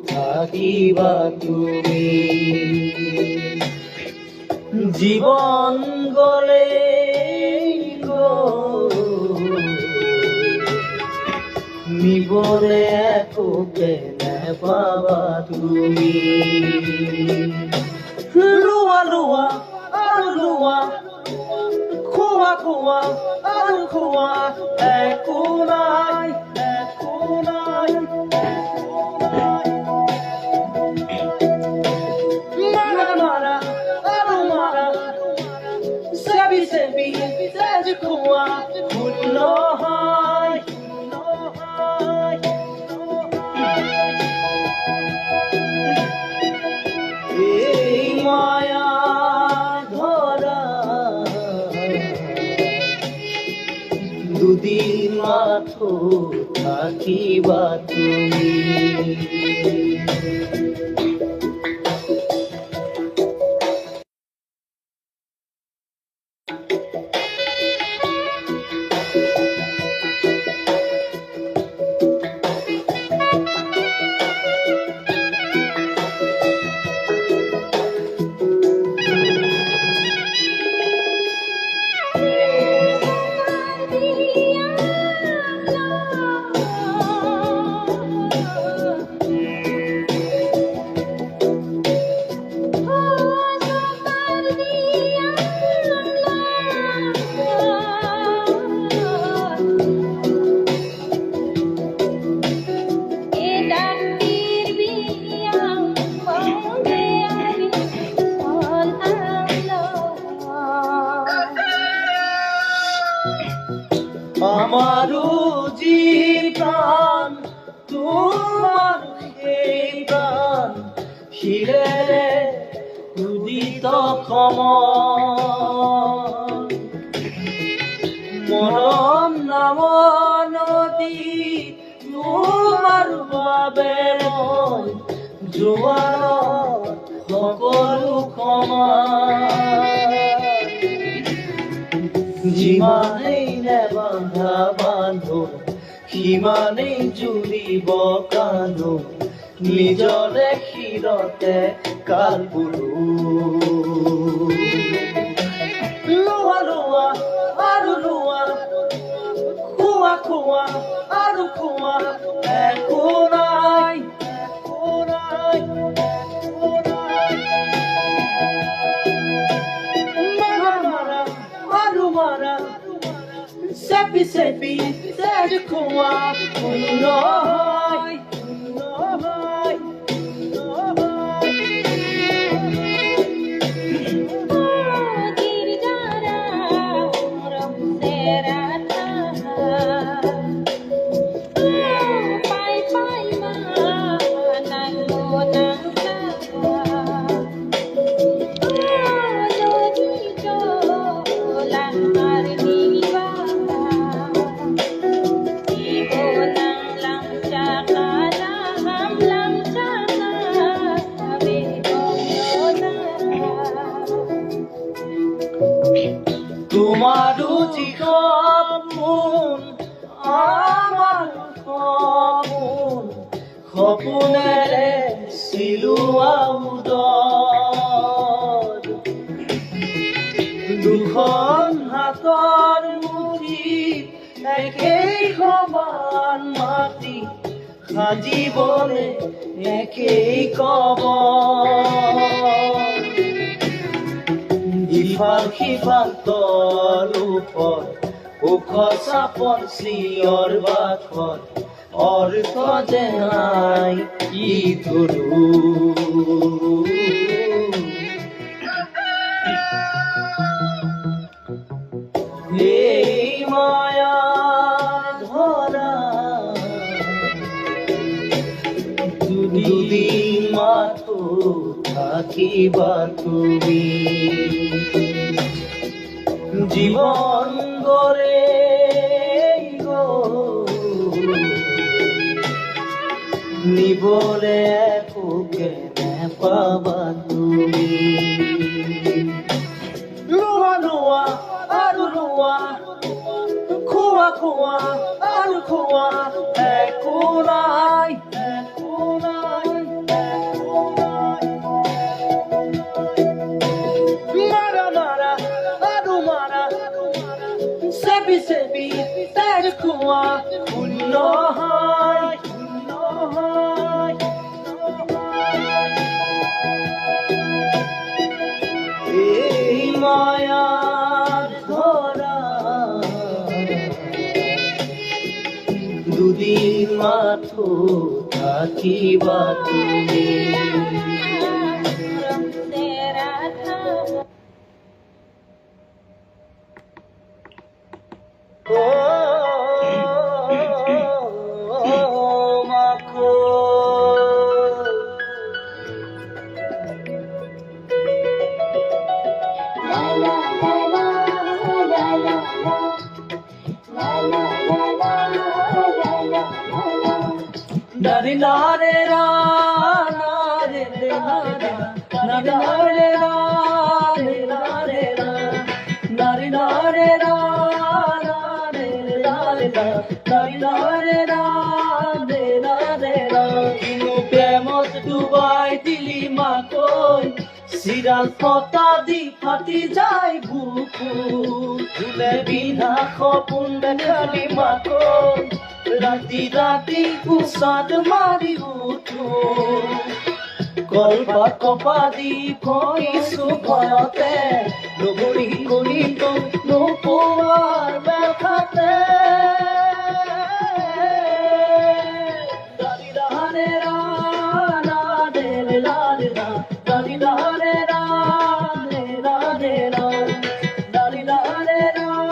থাকিবা তুমি জীবন গলে নিবলে একোকে নেপাবা তুমি লোৱা লোৱা আৰু লোৱা খোৱা খোৱা আৰু খোৱা একো নাই মাৰা মাৰা আৰু মাৰা চেবি চেবি তেজ খোৱা ভুল নহয় এই মায়া ধরা দুদিন মাথো থাকিবা তুমি আমারও জীবন তোমার এই প্রাণ ফিরে উদিত মরণ নাম নদী তোমার বাবে মই জোৱাৰত সকলো যিমানেই নেবান্ধা বান্ধো সিমানেই জুৰিব কান্ধো নিজৰে শিৰতে কাল বুলো লোৱা লোৱা আৰু লোৱা খোৱা খোৱা আৰু খোৱা একো নাই Sepi sepi teju kuwa unoy girjara ram serata pai pai ma nalo nangka lodi jo langar তোমারও জীবন আমার সপন সপনেৰে চিলোৱা উদৰ দুখন হাতৰ মুঠিত একেই সমান মাটি সাজিবলে একেই কবৰ ইফাল সিফাল তল ওপৰ ওখ চাপৰ চিঞৰ বাখৰ অৰ্থ যে নাই কি ধৰো এই মায়া ধৰা দুদিন মাথো থাকিবা তুমি জীবন গড়ে নিবলে একোকে নেপাবা তুমি লোৱা লোৱা আৰু লোৱা খোৱা খোৱা আৰু খোৱা একো নাই থাকিবা তুমি মাখো Nare nare ra, nare re nare ra, nare nare ra, nare ra, nare nare ra, nare nare ra, nare nare ra, nare ra. Inu premot dubai dili makoi, siral pota di phati jai buku, jule bina khopun dekhali makoi. রাতি রাতি উসাদ মারি উঠো কলপাত কপাদি ভইছো ভয়তে নগৰী গণিত নোপোৱাৰ ব্যথাতে